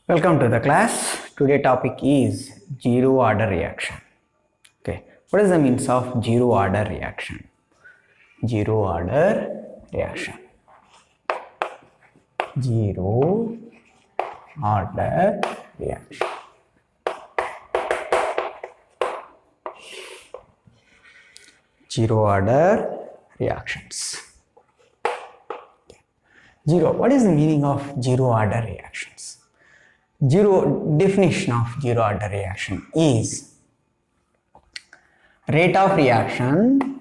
Welcome to the class. Today topic is zero order reaction. Okay, what is the means of zero order reaction? Zero order reaction. Zero order reaction. Zero order reactions. Zero. What is the meaning of zero order reactions? Definition of zero order reaction is rate of reaction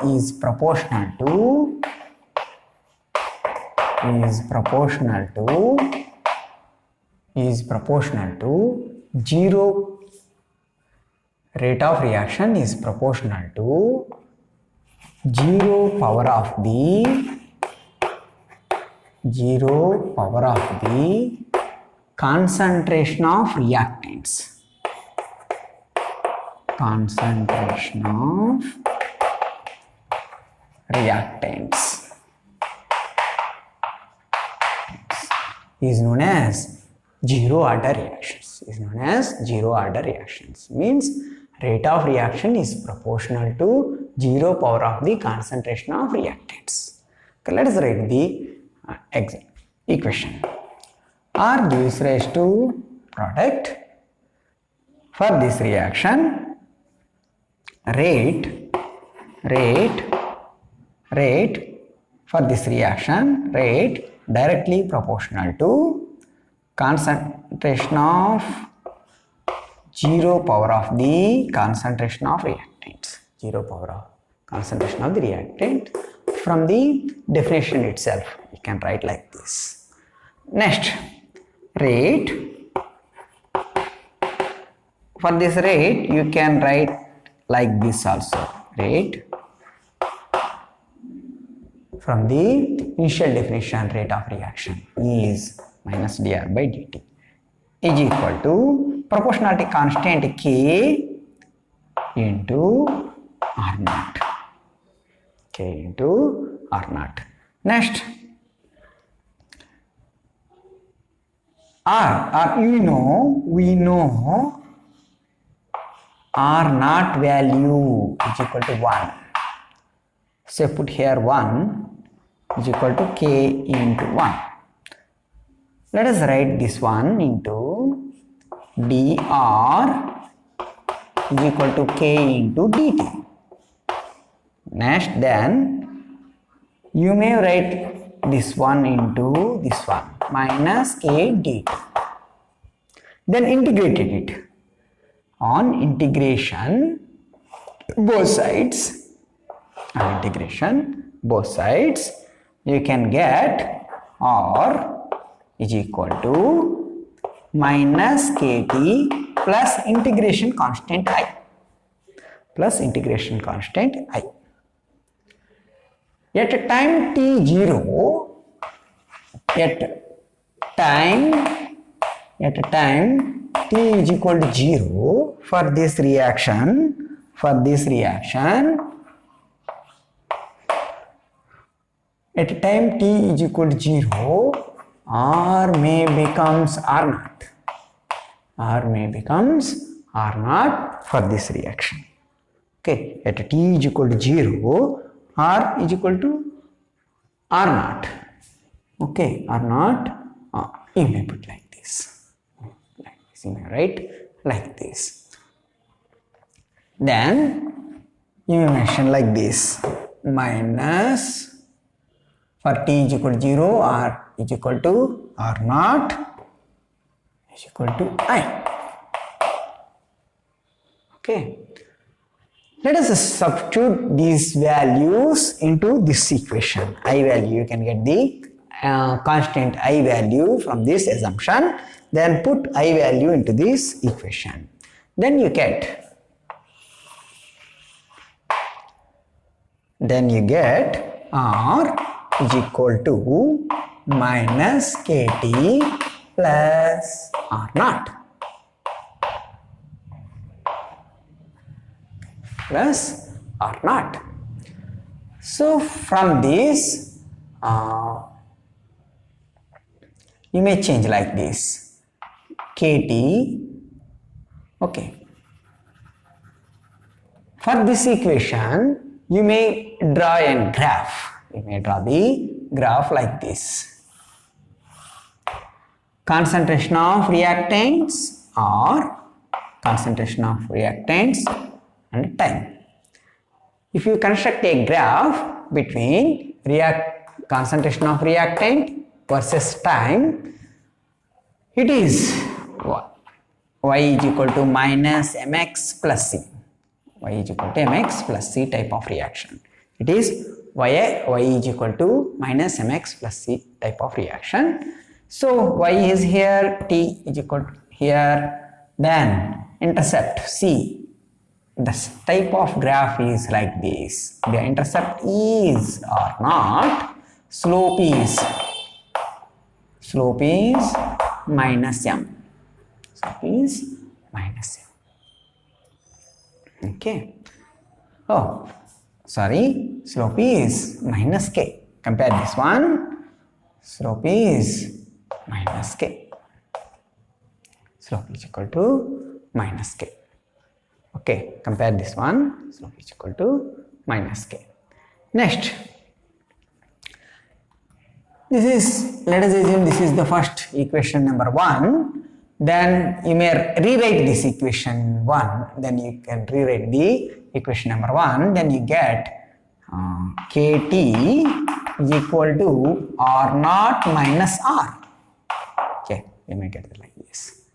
is proportional to zero. Rate of reaction is proportional to 0 power of the concentration of reactants. Is known as zero order reactions. Means rate of reaction is proportional to 0 power of the concentration of reactants. Okay, let us write the equation. R gives rise to product. For this reaction, rate directly proportional to concentration of 0 power of the concentration of reactants. 0 power of concentration of the reactant. From the definition itself, you can write like this. Next, rate. For this rate, you can write like this also. Rate. From the initial definition, rate of reaction is minus dR by dt is equal to proportionality constant K into R naught. Next, we know R naught value is equal to 1. So put here 1 is equal to K into 1. Let us write this one into dr is equal to K into dt. Next, then you may write this one into this one minus K dt. Then integrated it. On integration, both sides, you can get R is equal to minus kt plus integration constant I. At time t0, t is equal to 0 for this reaction, at time t is equal to 0, R may becomes R naught for this reaction. Okay, at t is equal to 0, R is equal to R naught. Okay, R naught, you may put like this. You may write like this. Then you may mention like this, minus for t is equal to 0, R is equal to R naught is equal to I. Okay. Let us substitute these values into this equation. I value, you can get the constant I value from this assumption. Then put I value into this equation. Then you get R is equal to minus kt plus R naught. So from this you may change like this KT. Okay, for this equation you may draw a graph. You may draw the graph like this: concentration of reactants or concentration of reactants and time. If you construct a graph between concentration of reactant versus time, it is y is equal to minus mx plus c. Y is equal to mx plus c type of reaction. It is y is equal to minus mx plus c type of reaction. So y is here, t is equal to here, then intercept c. This type of graph is like this. The intercept is or not, slope is minus m. Slope is minus m. Okay. Oh, sorry. Slope is minus k. Compare this one. Slope is minus k. Slope is equal to minus k. Okay, compare this one. Slope is equal to minus k. Next, this is, let us assume this is the first equation number 1. Then you may rewrite this equation 1. Then you can rewrite the equation number 1. Then you get KT is equal to R0 minus R. Okay, you may get it like this.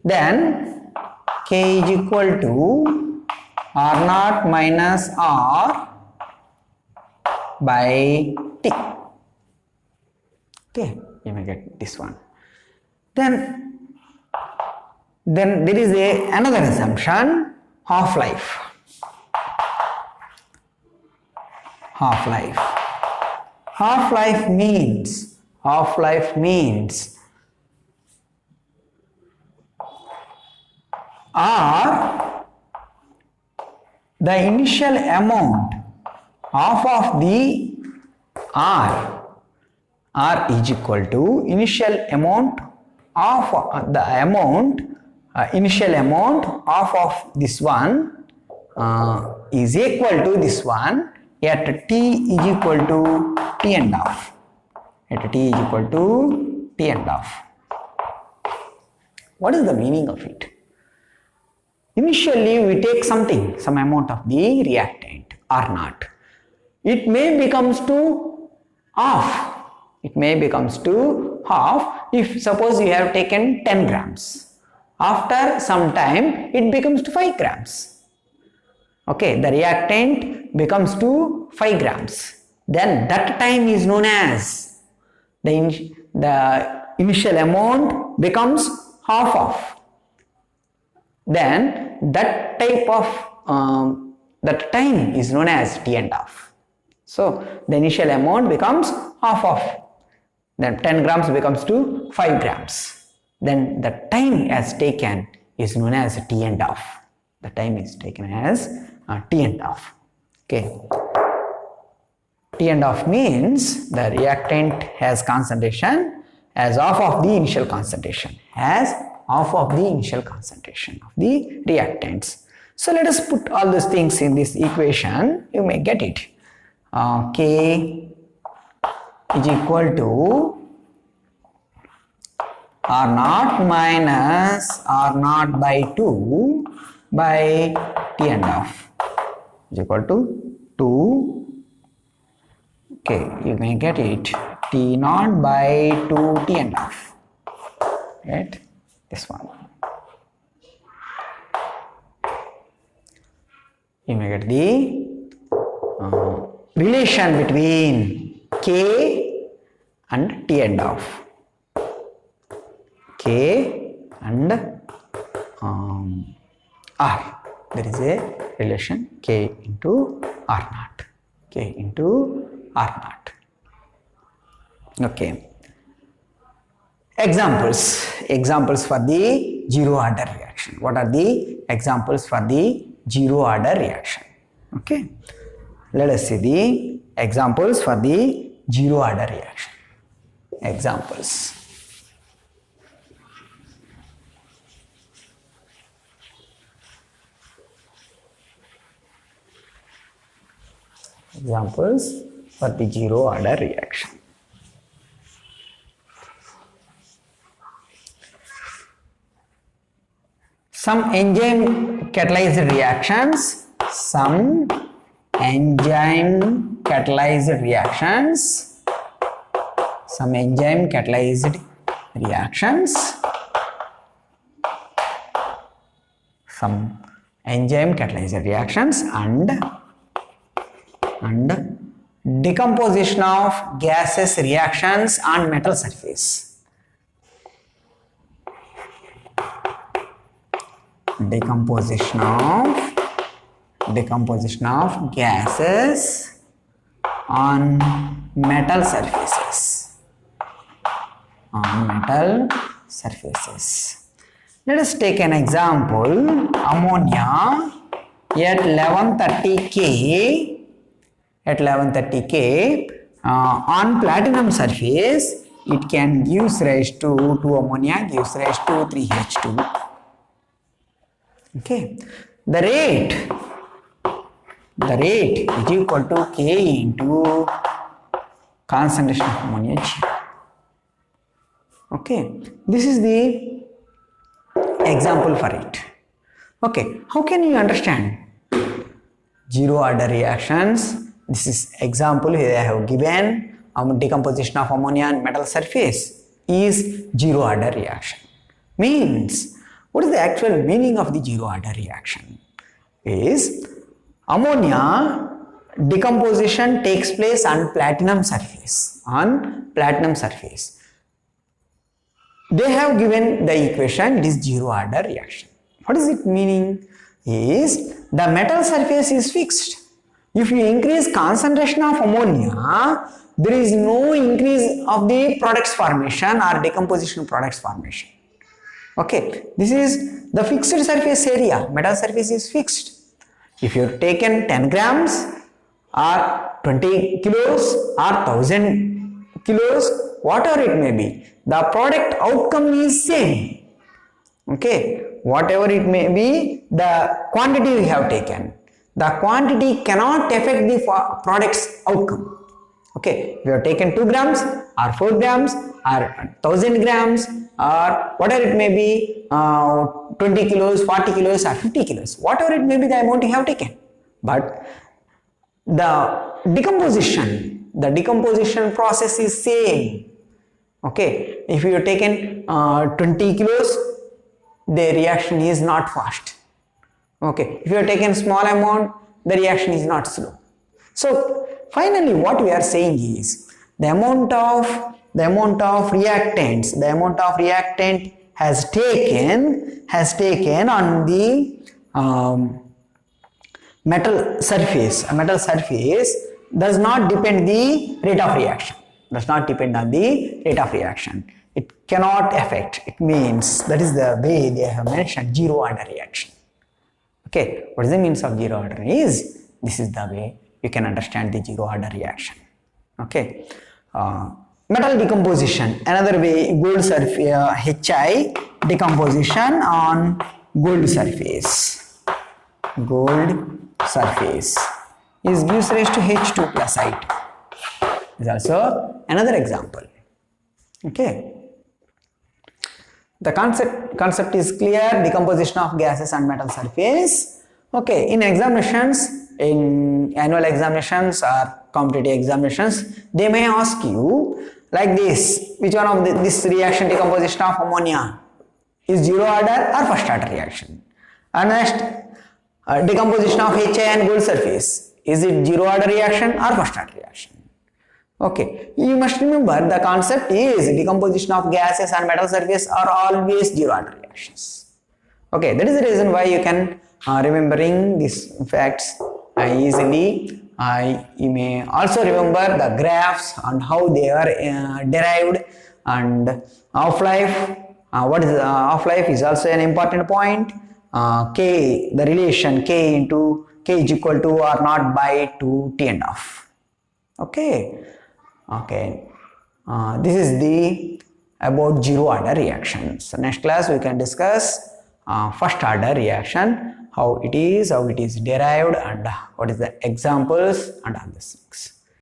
Then K is equal to R0 minus R by T. Okay, you may get this one. Then there is another assumption, half-life. Half-life. Half-life means R, the initial amount of the R is equal to initial amount of initial amount of this one is equal to this one at t is equal to t and half. At t is equal to t and half. What is the meaning of it? Initially we take something, some amount of the reactant R0. It may becomes to half. It may becomes to half if suppose you have taken 10 grams. After some time it becomes to 5 grams. Okay, the reactant becomes to 5 grams. Then that time is known as the initial amount becomes half of. Then that type of that time is known as t and half. So the initial amount becomes half of. Then 10 grams becomes to 5 grams. Then the time as taken is known as t and half. The time is taken as t and half. Okay. T and half means the reactant has concentration as half of the initial concentration. As half of the initial concentration of the reactants. So let us put all these things in this equation. You may get it. K is equal to R0 minus R0 by 2 by t and half is equal to 2. Okay, you may get it. T0 by 2 t and half. Right? This one. You may get the relation between K and t and half. K and R. There is a relation K into R0. K into R0. Okay. Examples for the zero order reaction. What are the examples for the zero order reaction? Okay. Let us see the examples for the zero order reaction. Examples. Examples for the zero order reaction. Some enzyme catalyzed reactions, some enzyme catalyzed reactions, some enzyme catalyzed reactions, some enzyme catalyzed reactions and decomposition of gases reactions on metal surface. Decomposition of gases on metal surfaces. Let us take an example. Ammonia at 1130 K on platinum surface, it can give rise to 2 ammonia, gives rise to 3H2. Okay, the rate is equal to K into concentration of ammonia. Okay, this is the example for it. Okay, how can you understand zero order reactions? This is example here I have given. Decomposition of ammonia on metal surface is zero order reaction. Means, what is the actual meaning of the zero order reaction? Is ammonia decomposition takes place on platinum surface. They have given the equation, it is zero order reaction. What is it meaning? Is the metal surface is fixed. If you increase concentration of ammonia, there is no increase of the products formation or decomposition products formation. Okay, this is the fixed surface area. Metal surface is fixed. If you have taken 10 grams or 20 kilos or 1000 kilos, whatever it may be, the product outcome is same. Okay, whatever it may be, the quantity we have taken, the quantity cannot affect the product's outcome. Okay, if you have taken 2 grams or 4 grams or 1000 grams or whatever it may be, 20 kilos, 40 kilos or 50 kilos, whatever it may be the amount you have taken. But the decomposition process is same. Okay, if you have taken 20 kilos, the reaction is not fast. Okay, if you have taken small amount, the reaction is not slow. So finally what we are saying is the amount of reactant has taken on the metal surface. A metal surface does not depend the rate of reaction. It cannot affect. It means that is the way they have mentioned zero order reaction. Okay, what is the means of zero order? Is this is the way you can understand the zero order reaction. Okay, metal decomposition, another way, gold surface, HI decomposition on gold surface is gives rise to H2 plus I2. Is also another example. Okay, the concept is clear. Decomposition of gases on metal surface. Okay, in examinations, in annual examinations or competitive examinations, they may ask you like this: which one of this reaction, decomposition of ammonia, is zero order or first order reaction? And next, decomposition of HI and gold surface, is it zero order reaction or first order reaction? Okay, you must remember the concept is decomposition of gases on metal surface are always zero order reactions. Okay, that is the reason why you can remembering these facts easily. You may also remember the graphs and how they are derived, and half-life. What is half-life is also an important point. K, the relation K into K is equal to R naught by 2 T and half. Okay. Okay. This is the about zero order reactions. So next class we can discuss first order reaction, how it is derived, and what is the examples and all these things.